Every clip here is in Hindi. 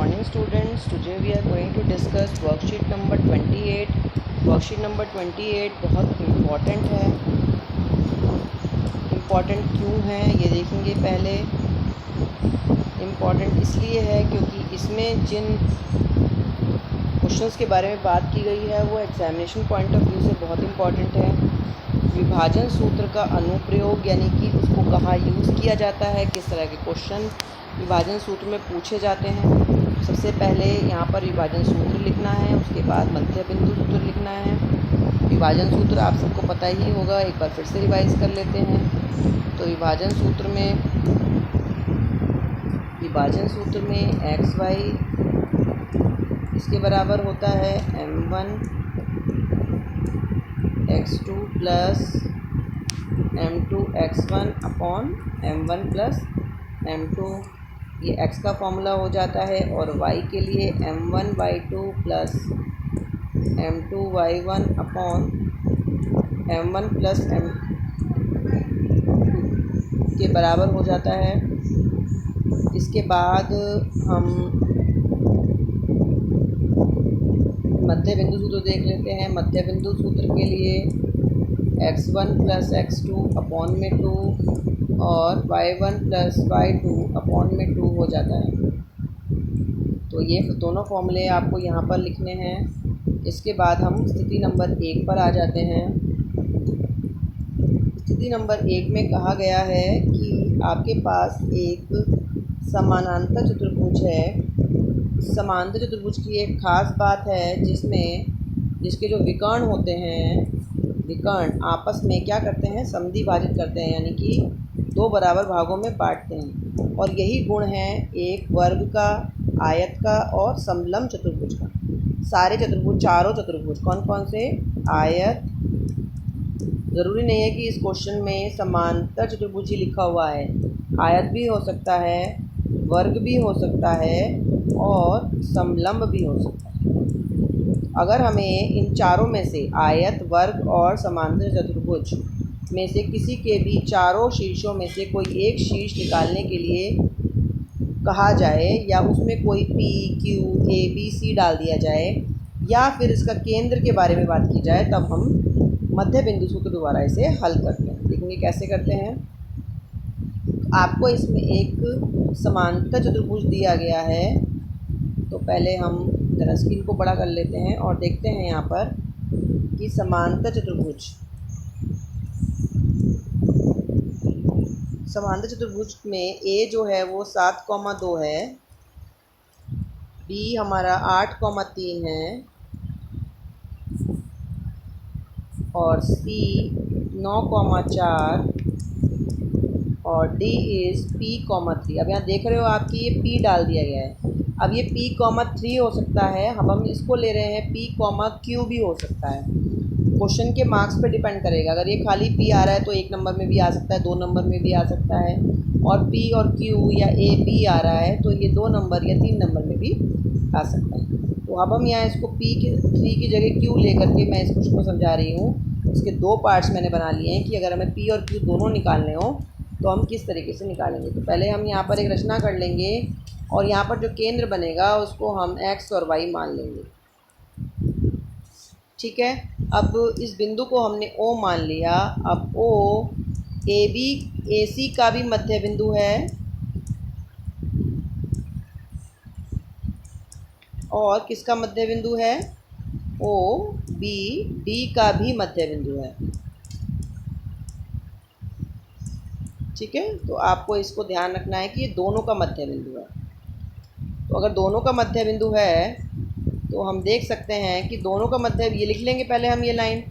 morning students. Today we are going to discuss worksheet number 28. Worksheet number 28 बहुत इम्पॉर्टेंट है। इम्पॉर्टेंट क्यों है ये देखेंगे। पहले इम्पॉर्टेंट इसलिए है क्योंकि इसमें जिन क्वेश्चंस के बारे में बात की गई है वो एग्जामिनेशन पॉइंट ऑफ व्यू से बहुत इम्पॉर्टेंट है। विभाजन सूत्र का अनुप्रयोग यानी कि उसको कहाँ यूज़ किया जाता है, किस तरह के क्वेश्चन विभाजन सूत्र में पूछे जाते हैं। सबसे पहले यहाँ पर विभाजन सूत्र लिखना है, उसके बाद मध्य बिंदु सूत्र लिखना है। विभाजन सूत्र आप सबको पता ही होगा, एक बार फिर से रिवाइज कर लेते हैं। तो विभाजन सूत्र में एक्स वाई इसके बराबर होता है m1 x2 plus m2 x1 upon m1 plus m2, ये x का फॉर्मूला हो जाता है। और y के लिए m1 y2 plus m2 y1 upon m1 plus m2 के बराबर हो जाता है। इसके बाद हम मध्य बिंदु सूत्र देख लेते हैं। मध्य बिंदु सूत्र के लिए x1 प्लस x2 अपॉन में 2 और y1 प्लस y2 अपॉन में 2 हो जाता है। तो ये दोनों फॉर्मूले आपको यहाँ पर लिखने हैं। इसके बाद हम स्थिति नंबर 1 पर आ जाते हैं। स्थिति नंबर 1 में कहा गया है कि आपके पास एक समानांतर चतुर्भुज है। समांतर चतुर्भुज की एक खास बात है जिसके जो विकर्ण होते हैं, विकर्ण आपस में क्या करते हैं, समद्वि भाजित करते हैं, यानी कि दो बराबर भागों में बांटते हैं। और यही गुण है एक वर्ग का, आयत का और समलंब चतुर्भुज का। सारे चतुर्भुज, चारों चतुर्भुज कौन कौन से, आयत, ज़रूरी नहीं है कि इस क्वेश्चन में समांतर चतुर्भुज ही लिखा हुआ है, आयत भी हो सकता है, वर्ग भी हो सकता है और समलंब भी हो सकता है। अगर हमें इन चारों में से आयत, वर्ग और समांतर चतुर्भुज में से किसी के भी चारों शीर्षों में से कोई एक शीर्ष निकालने के लिए कहा जाए, या उसमें कोई P, Q, A, B, C डाल दिया जाए, या फिर इसका केंद्र के बारे में बात की जाए, तब हम मध्य बिंदु सूत्र द्वारा इसे हल करते हैं। देखेंगे कैसे करते हैं। आपको इसमें एक समांतर चतुर्भुज दिया गया है, तो पहले हम जरा स्क्रीन को बड़ा कर लेते हैं और देखते हैं यहाँ पर कि समांतर चतुर्भुज में A जो है वो 7,2 है, B हमारा 8,3 है और C 9,4 और D इज़ P,3। अब यहाँ देख रहे हो आपकी ये P डाल दिया गया है। अब ये P,3 हो सकता है, अब हम इसको ले रहे हैं P,Q भी हो सकता है। क्वेश्चन के मार्क्स पे डिपेंड करेगा। अगर ये खाली P आ रहा है तो 1 नंबर में भी आ सकता है, 2 नंबर में भी आ सकता है, और P और Q या A B आ रहा है तो ये 2 नंबर या 3 नंबर में भी आ सकता है। तो अब हम यहाँ इसको P3 की जगह Q लेकर के मैं इस क्वेश्चन को समझा रही हूँ। इसके दो पार्ट्स मैंने बना लिए हैं कि अगर हमें P और Q दोनों निकालने हो तो हम किस तरीके से निकालेंगे। तो पहले हम यहाँ पर एक रचना कर लेंगे और यहाँ पर जो केंद्र बनेगा उसको हम x और y मान लेंगे। ठीक है, अब इस बिंदु को हमने O मान लिया। अब O AB AC का भी मध्य बिंदु है और किसका मध्य बिंदु है, OBD का भी मध्य बिंदु है। ठीक है, तो आपको इसको ध्यान रखना है कि ये दोनों का मध्य बिंदु है। तो अगर दोनों का मध्य बिंदु है तो हम देख सकते हैं कि दोनों का मध्य, ये लिख लेंगे पहले हम ये लाइन,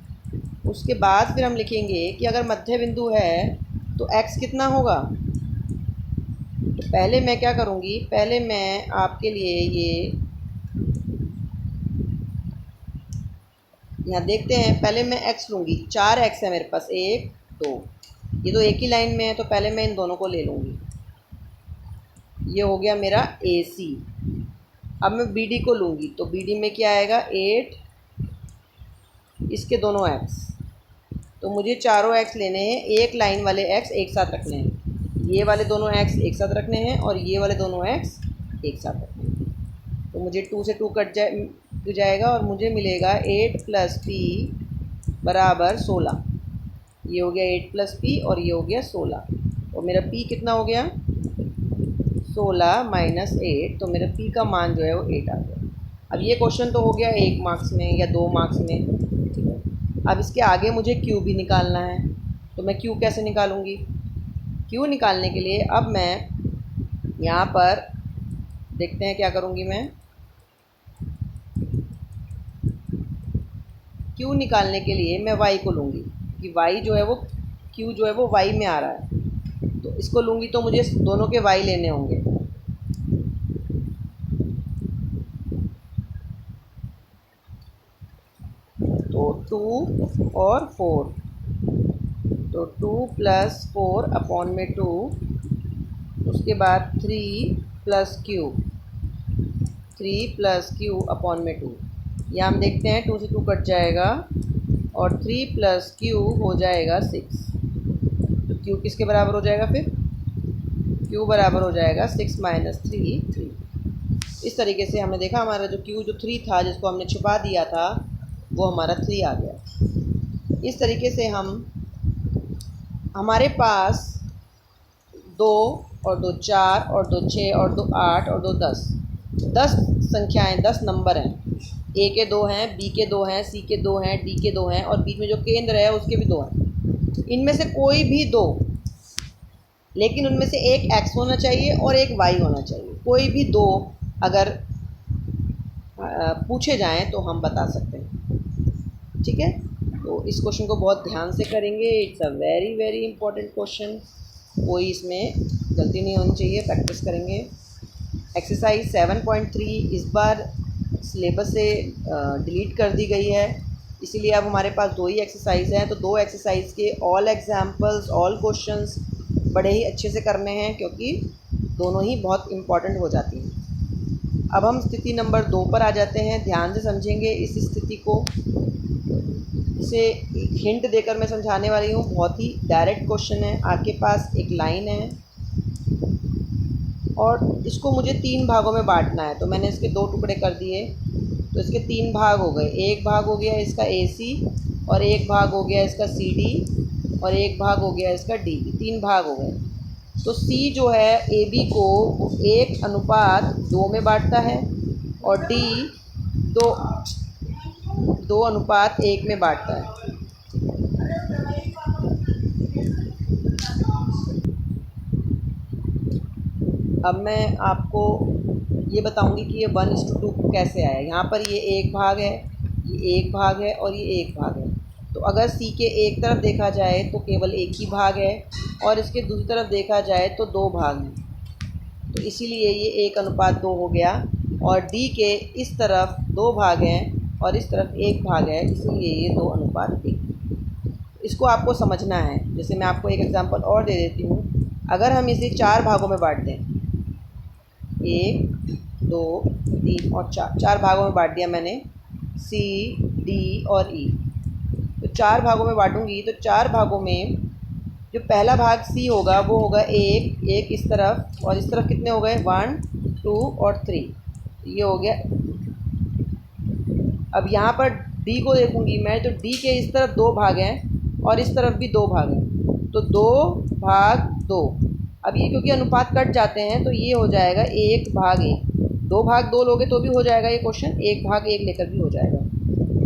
उसके बाद फिर हम लिखेंगे कि अगर मध्य बिंदु है तो x कितना होगा। तो पहले मैं क्या करूँगी, पहले मैं आपके लिए ये यहाँ देखते हैं, पहले मैं x लूँगी, 4x है मेरे पास, 1 2, ये तो एक ही लाइन में है, तो पहले मैं इन दोनों को ले लूँगी। ये हो गया मेरा AC। अब मैं BD को लूँगी, तो BD में क्या आएगा, 8, इसके दोनों x, तो मुझे चारों x लेने हैं, एक लाइन वाले x एक साथ रखने हैं। ये वाले दोनों x एक साथ रखने हैं और ये वाले दोनों x एक साथ रखने हैं। तो मुझे 2 से 2 कट जाएगा और मुझे मिलेगा 8 + p बराबर 16। ये हो गया 8 + p और ये हो गया 16। और मेरा p कितना हो गया 16 - 8, तो मेरा p का मान जो है वो 8 आ गया। अब ये क्वेश्चन तो हो गया 1 मार्क्स में या 2 मार्क्स में, ठीक है। अब इसके आगे मुझे q भी निकालना है, तो मैं q कैसे निकालूंगी? q निकालने के लिए अब मैं यहाँ पर देखते हैं क्या करूँगी मैं। q निकालने के लिए मैं y को लूँगी कि y जो है वो q जो है वो y में आ रहा है, तो इसको लूँगी तो मुझे दोनों के y लेने होंगे। तो 2 और 4, तो 2 + 4/2, उसके बाद 3 + q, 3 + q/2। यहाँ हम देखते हैं 2 से 2 कट जाएगा और 3 + q हो जाएगा 6। तो q किसके बराबर हो जाएगा फिर? q बराबर हो जाएगा 6 - 3 3। इस तरीके से हमने देखा हमारा जो q जो 3 था जिसको हमने छुपा दिया था वो हमारा 3 आ गया। इस तरीके से हमारे पास 2 और 2 4 और 2 6 और 2 8 और 2 10 संख्याएं, 10 नंबर हैं। a के 2 हैं, b के 2 हैं, c के 2 हैं, d के 2 हैं और बीच में जो केंद्र है उसके भी 2 हैं। इनमें से कोई भी 2, लेकिन उनमें से एक x होना चाहिए और एक y होना चाहिए। कोई भी 2 अगर पूछे जाएं तो हम बता सकते हैं, ठीक है। तो इस क्वेश्चन को बहुत ध्यान से करेंगे। It's a very very important question, कोई इसमें गलती नहीं होनी चाहिए। प्रैक्टिस करेंगे। एक्सरसाइज 7.3 इस बार सिलेबस से डिलीट कर दी गई है, इसीलिए अब हमारे पास 2 ही एक्सरसाइज हैं। तो 2 एक्सरसाइज के ऑल एग्जाम्पल्स, ऑल क्वेश्चंस बड़े ही अच्छे से करने हैं, क्योंकि दोनों ही बहुत इम्पॉर्टेंट हो जाती हैं। अब हम स्थिति नंबर 2 पर आ जाते हैं। ध्यान से समझेंगे इस स्थिति को। इसे एक हिंट देकर मैं समझाने वाली हूँ। बहुत ही डायरेक्ट क्वेश्चन है। आपके पास एक लाइन है और इसको मुझे 3 भागों में बांटना है, तो मैंने इसके 2 टुकड़े कर दिए। तो इसके 3 भाग हो गए। एक भाग हो गया इसका AC और एक भाग हो गया इसका CD और एक भाग हो गया इसका DB। 3 भाग हो गए। तो C जो है AB को 1:2 में बांटता है और D 2:1 में बांटता है। अब मैं आपको ये बताऊंगी कि ये 1:2 कैसे आया। यहाँ पर ये एक भाग है, ये एक भाग है और ये एक भाग है। तो अगर C के एक तरफ देखा जाए तो केवल एक ही भाग है और इसके दूसरी तरफ देखा जाए तो 2 भाग हैं। तो इसीलिए ये 1:2 हो गया। और D के इस तरफ 2 भाग हैं और इस तरफ 1 भाग है, इसलिए ये 2:1। इसको आपको समझना है। जैसे मैं आपको एक एग्जांपल और दे देती हूँ। अगर हम इसे 4 भागों में बांट दें, 1 2 3 और 4 भागों में बांट दिया मैंने, C D और E। तो 4 भागों में बांटूंगी तो 4 भागों में जो पहला भाग C होगा वो होगा एक इस तरफ और इस तरफ कितने हो गए 1 2 और 3, ये हो गया। अब यहाँ पर D को देखूंगी मैं तो D के इस तरफ 2 भाग हैं और इस तरफ भी 2 भाग हैं, तो 2 भाग 2। अब ये क्योंकि अनुपात कट जाते हैं तो ये हो जाएगा 1/1। 2 भाग 2 लोगे तो भी हो जाएगा ये क्वेश्चन, 1/1 लेकर भी हो जाएगा।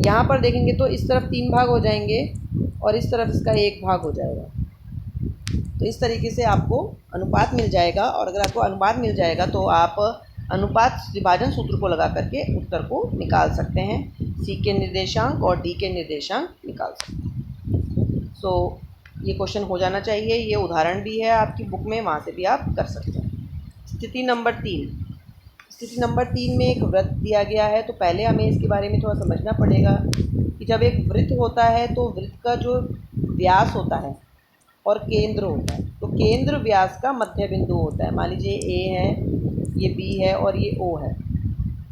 यहाँ पर देखेंगे तो इस तरफ 3 भाग हो जाएंगे और इस तरफ इसका 1 भाग हो जाएगा। तो इस तरीके से आपको अनुपात मिल जाएगा। और अगर आपको अनुपात मिल जाएगा तो आप अनुपात विभाजन सूत्र को लगा करके उत्तर को निकाल सकते हैं। C के निर्देशांक और D के निर्देशांक निकाल सकते हैं। सो ये क्वेश्चन हो जाना चाहिए। ये उदाहरण भी है आपकी बुक में, वहाँ से भी आप कर सकते हैं। स्थिति नंबर 3। स्थिति नंबर 3 में एक वृत्त दिया गया है। तो पहले हमें इसके बारे में थोड़ा समझना पड़ेगा कि जब एक वृत्त होता है तो वृत्त का जो व्यास होता है और केंद्र होता है, तो केंद्र व्यास का मध्य बिंदु होता है। मान लीजिए A है, ये B है और ये O है,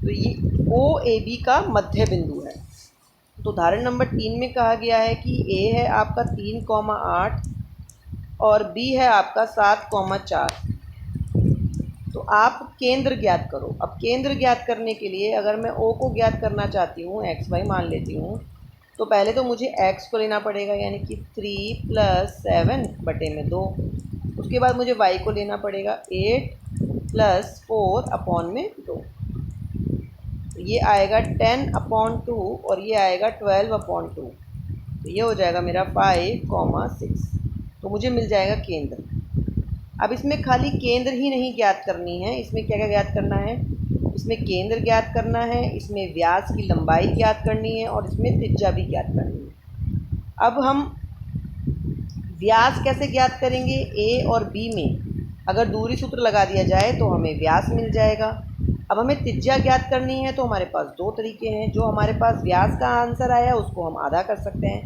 तो ये OAB का मध्य बिंदु है। तो उदाहरण नंबर 3 में कहा गया है कि A है आपका 3,8 और B है आपका 7,4। तो आप केंद्र ज्ञात करो। अब केंद्र ज्ञात करने के लिए अगर मैं ओ को ज्ञात करना चाहती हूँ, एक्स वाई मान लेती हूँ, तो पहले तो मुझे एक्स को लेना पड़ेगा, यानी कि 3 + 7 बटे में 2। उसके बाद मुझे वाई को लेना पड़ेगा 8 + 4 अपॉन में 2। ये आएगा 10/2 और ये आएगा 12/2। तो ये हो जाएगा मेरा 5, 6। तो मुझे मिल जाएगा केंद्र। अब इसमें खाली केंद्र ही नहीं ज्ञात करनी है, इसमें क्या क्या ज्ञात करना है? इसमें केंद्र ज्ञात करना है, इसमें व्यास की लंबाई ज्ञात करनी है और इसमें त्रिज्या भी ज्ञात करनी है। अब हम व्यास कैसे ज्ञात करेंगे? ए और बी में अगर दूरी सूत्र लगा दिया जाए तो हमें व्यास मिल जाएगा। अब हमें त्रिज्या ज्ञात करनी है तो हमारे पास दो तरीके हैं। जो हमारे पास व्यास का आंसर आया उसको हम आधा कर सकते हैं,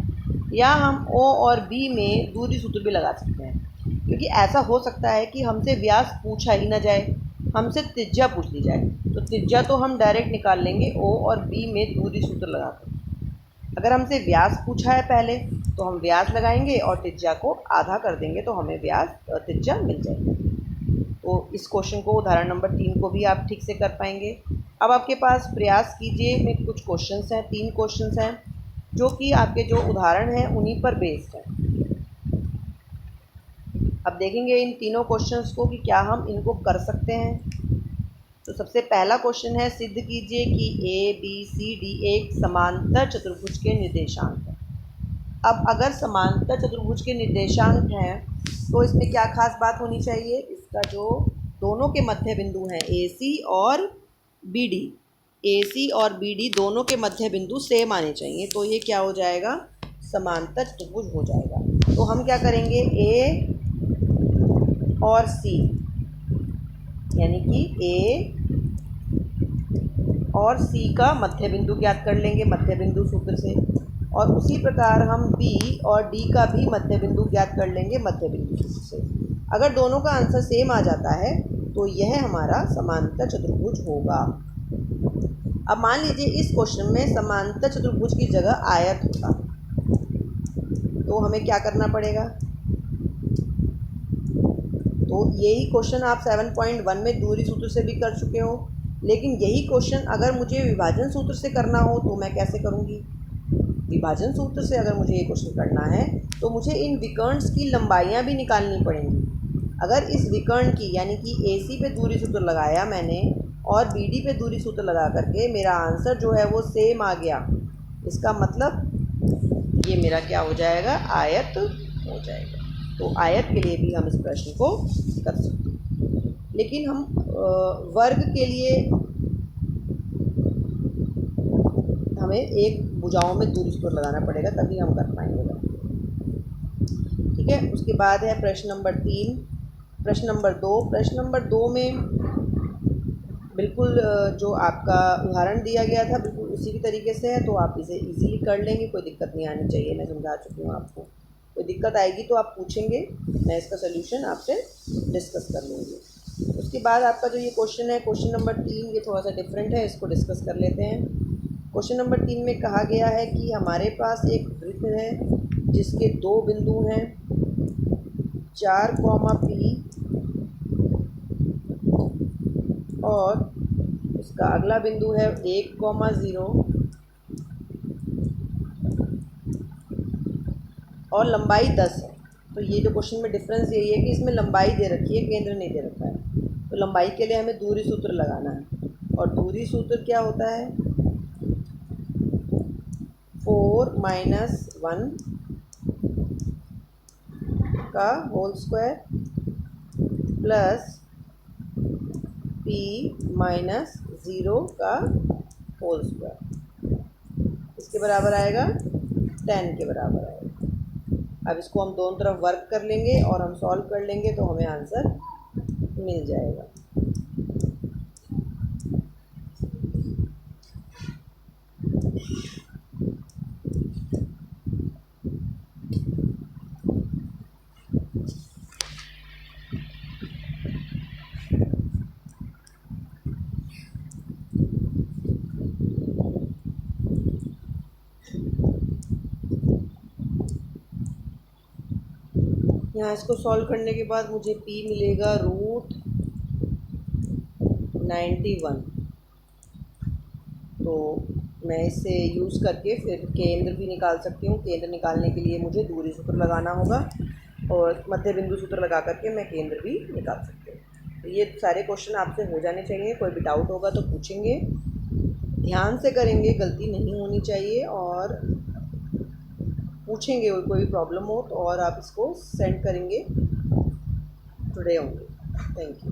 या हम ओ और बी में दूरी सूत्र भी लगा सकते हैं। क्योंकि ऐसा हो सकता है कि हमसे व्यास पूछा ही ना जाए, हमसे त्रिज्या पूछ ली जाए, तो त्रिज्या तो हम डायरेक्ट निकाल लेंगे ओ और बी में दूरी सूत्र लगाकर। अगर हमसे व्यास पूछा है पहले तो हम व्यास लगाएंगे और त्रिज्या को आधा कर देंगे, तो हमें व्यास त्रिज्या मिल जाएगी। तो इस क्वेश्चन को, उदाहरण नंबर 3 को भी आप ठीक से कर पाएंगे। अब आपके पास प्रयास कीजिए में कुछ क्वेश्चंस हैं, 3 क्वेश्चंस हैं जो कि आपके जो उदाहरण हैं उन्हीं पर बेस्ड हैं। अब देखेंगे इन तीनों क्वेश्चंस को कि क्या हम इनको कर सकते हैं। तो सबसे पहला क्वेश्चन है, सिद्ध कीजिए कि ए बी सी डी एक समांतर चतुर्भुज के निर्देशांक हैं। अब अगर समांतर चतुर्भुज के निर्देशांक हैं तो इसमें क्या खास बात होनी चाहिए? इसका जो दोनों के मध्य बिंदु हैं ए सी और बी डी, ए सी और बी डी दोनों के मध्य बिंदु सेम आने चाहिए। तो ये क्या हो जाएगा? समांतर चतुर्भुज हो जाएगा। तो हम क्या करेंगे? ए और सी, यानी कि ए और सी का मध्य बिंदु ज्ञात कर लेंगे मध्य बिंदु सूत्र से, और उसी प्रकार हम बी और डी का भी मध्य बिंदु ज्ञात कर लेंगे मध्य बिंदु सूत्र से। अगर दोनों का आंसर सेम आ जाता है तो यह हमारा समांतर चतुर्भुज होगा। अब मान लीजिए इस क्वेश्चन में समांतर चतुर्भुज की जगह आयत होता, तो हमें क्या करना पड़ेगा? तो यही क्वेश्चन आप 7.1 में दूरी सूत्र से भी कर चुके हो, लेकिन यही क्वेश्चन अगर मुझे विभाजन सूत्र से करना हो तो मैं कैसे करूँगी? विभाजन सूत्र से अगर मुझे ये क्वेश्चन करना है तो मुझे इन विकर्ण्स की लंबाइयाँ भी निकालनी पड़ेंगी। अगर इस विकर्ण की, यानी कि ए सी पे दूरी सूत्र लगाया मैंने और बी डी पे दूरी सूत्र लगा करके मेरा आंसर जो है वो सेम आ गया, इसका मतलब ये मेरा क्या हो जाएगा? आयत हो जाएगा। तो आयत के लिए भी हम इस प्रश्न को कर सकते हैं, लेकिन हम वर्ग के लिए हमें एक भुजाओं में दूरी सूत्र लगाना पड़ेगा, तभी हम कर पाएंगे। ठीक है, उसके बाद है प्रश्न नंबर 3, प्रश्न नंबर 2। प्रश्न नंबर 2 में बिल्कुल जो आपका उदाहरण दिया गया था बिल्कुल उसी की तरीके से है, तो आप इसे इजीली कर लेंगे, कोई दिक्कत नहीं आनी चाहिए। मैं समझा चुकी हूँ आपको। कोई दिक्कत आएगी तो आप पूछेंगे, मैं इसका सलूशन आपसे डिस्कस कर लूँगी। उसके बाद आपका जो ये क्वेश्चन है, क्वेश्चन नंबर 3, ये थोड़ा सा डिफरेंट है, इसको डिस्कस कर लेते हैं। क्वेश्चन नंबर 3 में कहा गया है कि हमारे पास एक वृत्त है जिसके दो बिंदु हैं 4, P और उसका अगला बिंदु है 1, 0 और लंबाई 10 है। तो ये जो क्वेश्चन में डिफरेंस यही है कि इसमें लंबाई दे रखी है, केंद्र नहीं दे रखा है। तो लंबाई के लिए हमें दूरी सूत्र लगाना है, और दूरी सूत्र क्या होता है? 4 - 1 का होल स्क्वायर प्लस P - 0 का होल स्क्वायर, इसके बराबर आएगा 10 के बराबर आएगा। अब इसको हम दोनों तरफ वर्क कर लेंगे और हम सॉल्व कर लेंगे तो हमें आंसर मिल जाएगा। यहाँ इसको सॉल्व करने के बाद मुझे P मिलेगा 91। तो मैं इसे यूज़ करके फिर केंद्र भी निकाल सकती हूँ। केंद्र निकालने के लिए मुझे दूरी सूत्र लगाना होगा और मध्य बिंदु सूत्र लगा करके मैं केंद्र भी निकाल सकती हूँ। तो ये सारे क्वेश्चन आपसे हो जाने चाहिए। कोई भी डाउट होगा तो पूछेंगे, ध्यान से करेंगे, गलती नहीं होनी चाहिए, और पूछेंगे कोई प्रॉब्लम हो तो, और आप इसको सेंड करेंगे, जुड़े होंगे। Thank you.